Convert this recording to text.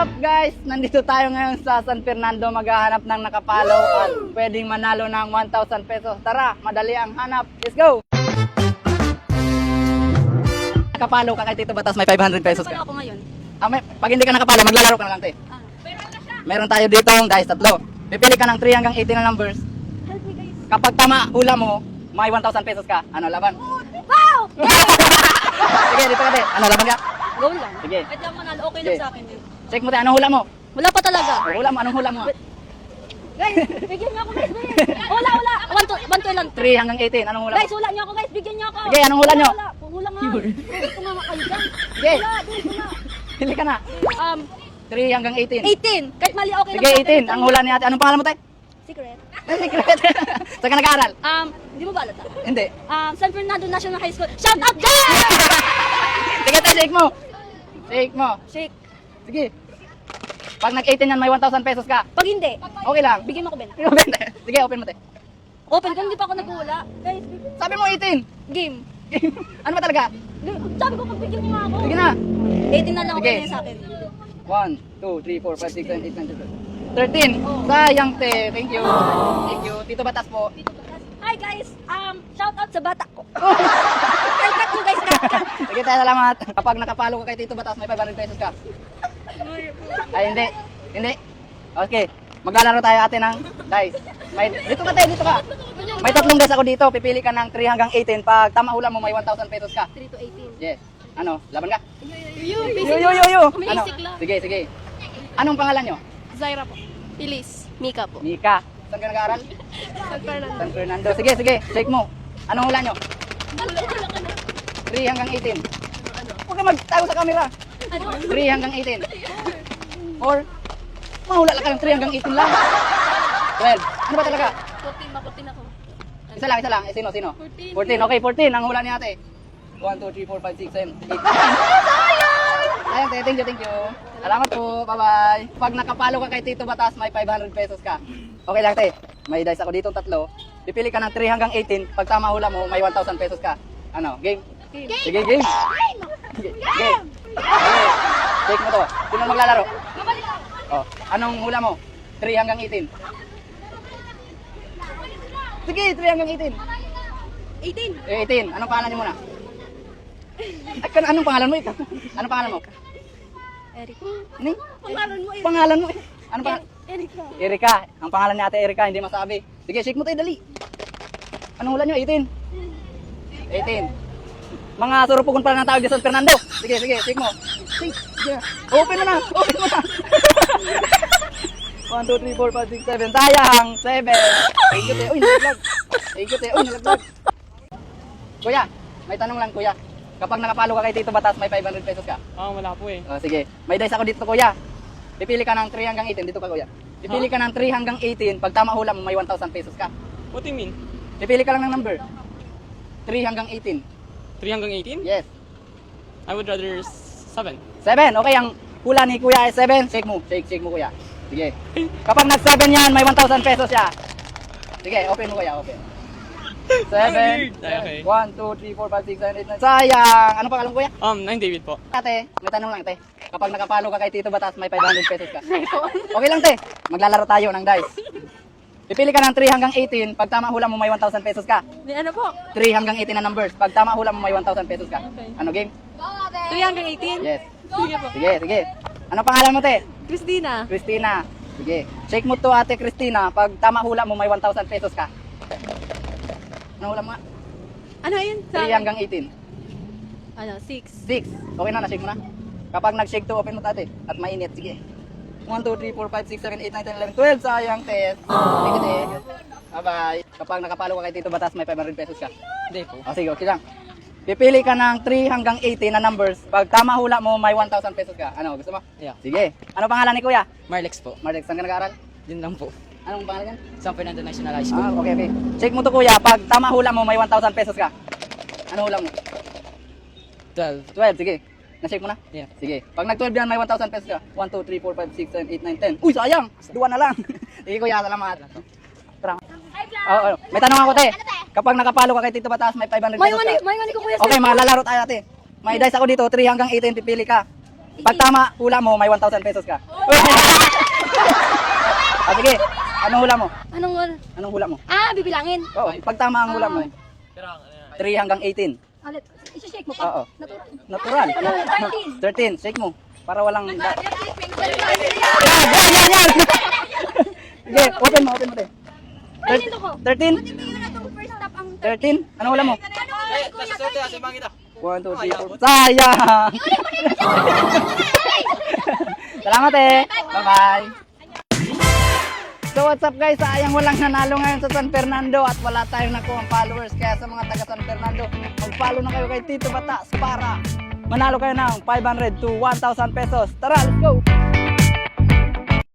up guys? Nandito tayo ngayon sa San Fernando maghahanap ng nakapalo at pwedeng manalo ng 1,000 pesos. Tara, madali ang hanap. Let's go! Nakapalo ka kay Tito Batas, may 500 pesos ka. Ako ngayon. Pag hindi ka nakapalo, maglalaro ka na lang, te. Meron tayo dito dice tatlo. Pipili ka ng 3 hanggang 18 na numbers. Help me guys. Kapag tama, hula mo, may 1,000 pesos ka. Ano, laban? Wow! Sige, dito ka, te. Ano, laban ka? Go lang. Sige. Kahit lang manalo, okay Sige. lang sa akin din. Check mo, te. Anong hula mo? Wala pa talaga. Hula mo, anong hula mo? Guys, bigyan niyo ako guys. Wala. 1 lang. 3 hanggang 18, anong hula mo? Guys, wala niyo ako guys. Bigyan niyo ako. Sige, anong hula niyo? Wala. Hula nga. Gusto nga makayo dyan. Sige, Wala, gusto nga. pili ka na. 3 hanggang 18. 18. Kahit mali okay Sige, lang sa akin. 18. Ang hula ni ate. Anong pangalan mo, te? Secret. Secret. Saan ka nag-aaral? Hindi mo ba alata? Hindi. San Fernando National High School. Shout out there! Sige, te, shake mo. Shake mo. Shake. Sige. Pag nag-18 yan, may 1,000 pesos ka. Pag hindi, Okay lang. bigyan mo ako Ben. Sige, open mo, te. Open ko, hindi pa ako nagwala. Guys, Sabi mo 18. game. Ano ba talaga? Sabi ko, pagbigyan niyo nga ako. Sige na. 18 na lang ako Sige. sa akin. 1, 2, 3, 4, 5, 6, 7, 8, 9, 10, 13. Sayang, te. Thank you. Thank you. Tito Batas po. Hi guys, shout out sa bata ko. Ay, cut mo guys, cut. Sige, tayo, salamat. Kapag nakapalo ka kay Tito Batas, may 500 pesos ka. Ay, hindi. Hindi. Okay. Maglalaro tayo ate ng dice. Dito ka, te. Dito ka. May 3 dice ako dito. Pipili ka ng 3 hanggang 18. Pag tama hula mo, may 1,000 pesos ka. 3 to 18. Yes. Ano? Laban ka? Yo, Yo. Ano? Basic lang. Sige, sige. Anong pangalan nyo? Zaira po. Elise. Mika po. Mika. Saan ka nag-aaral? San Fernando. San Fernando. Sige, sige. Check mo. Anong hula nyo? 3 hanggang 18. Huwag ka magtago sa camera. 3 hanggang 18. Or, mahula lang kayong 3 hanggang 18 lang. 12. Ano ba talaga? 14, maputin ako. Isa lang. Sino? 14. 14. Okay, 14. Ang hula ni ate. 1, 2, 3, 4, 5, 6, 7, 8. Ayun, thank you. Salamat po. Bye-bye. Pag nakapalo ka kay Tito Batas, may 500 pesos ka. Okay lang, te. May dice ako dito 3. Pipili ka ng 3 hanggang 18. Pag tama hula mo, may 1,000 pesos ka. Ano? Game? Sige, game. Game. Take mo to. Sino maglalaro? Oh, anong hula mo? 3 hanggang 18. Sige, 3 hanggang 18. 18. 18. Anong pangalan niyo muna? Ay, anong pangalan mo ito? Anong pangalan mo? Eric. Ni? Pangalan mo eh. Pangalan mo eh. Ano pa? Erika. Erika. Ang pangalan ni ate Erika, hindi masabi. Sige, shake mo tayo, dali. Anong hula nyo? 18? 18. Mga surupugon pala ng tawag di San Fernando. Sige, shake mo. Sige. Open mo na. 1, 2, 3, 4, 5, 6, 7. Sayang. 7. Thank you, te. Uy, nalaglag. Kuya, may tanong lang, kuya. Kapag nakapalo ka kay Tito Batas, may 500 pesos ka. Wala po eh. Oh, sige. May dice ako dito, kuya. Pipili ka ng 3 hanggang 18. Dito ka, kuya. Pipili ka ng 3 hanggang 18. Pag tama hula mo, may 1,000 pesos ka. What do you mean? Pipili ka lang ng number. 3 hanggang 18. 3 hanggang 18? Yes. I would rather 7. 7. Okay, ang hula ni kuya ay 7. Shake mo, kuya. Sige. Kapag nag-7 yan, may 1,000 pesos siya. Sige, open mo, kuya. Open. 7. Okay. 1, 2, 3, 4, 5, 6, 7, 8, 9. Sayang. Ano pangalan mo, kuya? I'm David po. Ate, may tanong lang, te. Kapag nakapalo ka kay Tito Batas, may 500 pesos ka. Okay lang, te. Maglalaro tayo ng dice. Pipili ka ng 3 hanggang 18. Pag tama hula mo, may 1,000 pesos ka. Ano po? 3 hanggang 18 na numbers. Pag tama hula mo, may 1,000 pesos ka. Ano game? 3 hanggang 18? Yes. Sige po. Sige. Ano pangalan mo, te? Christina. Christina. Sige. Check mo to, ate Christina. Pag tama hula mo, may 1,000 pesos ka. Ano hula mo nga? Ano yun? 3 hanggang 18. 6. 6. Okay na, na-shake mo na. Kapag nag-shake to, open mo tate. At mainit. Sige. 1, 2, 3, 4, 5, 6, 7, 8, 9, 10, 11, 12. Sayang, test. Thank you, te. Bye-bye. Kapag nakapalo ka kay Tito Batas, may 500 pesos ka. Hindi po. O, sige, okay lang. Pipili ka ng 3 hanggang 18 na numbers. Pag tama hula mo, may 1,000 pesos ka. Ano, gusto mo? Yeah. Sige. Ano pangalan ni kuya? Marlex po. Marlex, saan ka nag-aaral? Yun lang po. Anong pangalan yan? San Fernando National High School. Okay. Check mo to, kuya. Pag tama hula mo, may 1,000 pesos ka. Ano hula mo? 12. 12, sige. Na-check mo na? Yeah. Sige. Pag nag-12 yan, may 1,000 pesos ka. 1, 2, 3, 4, 5, 6, 7, 8, 9, 10. Uy, sayang! 2 na lang. Sige, kuya. Salamat. Tara. May tanong ako, te. Kapag nakapalo ka kay Tito Batas, may 500 pesos ka. May ngani ko kuya. Okay, malalaro tayo, ate. May dice ako dito, 3 hanggang 18, pipili ka. Pag tama, hula mo, may 1,000 pesos ka. Sige, anong hula mo? Anong hula mo? Bibilangin. Oo, pag tama ang hula mo. 3 hanggang 18. Ulit. Isi-shake mo Oo. pa. Natural. 13. 13, shake mo. Para walang... Yan. Sige, open mo, te. 13 ko. 13? Hindi yun na itong first stop ang 13? Anong hula mo? Ano kuya, 13. 1, 2, 3, 4. Sayang! Salamat Bye-bye! So what's up guys? Sayang walang nanalo ngayon sa San Fernando at wala tayong nakuha followers. Kaya sa mga taga San Fernando, mag-follow na kayo kay Tito Batas para manalo kayo ng 500 to 1,000 pesos. Tara, let's go!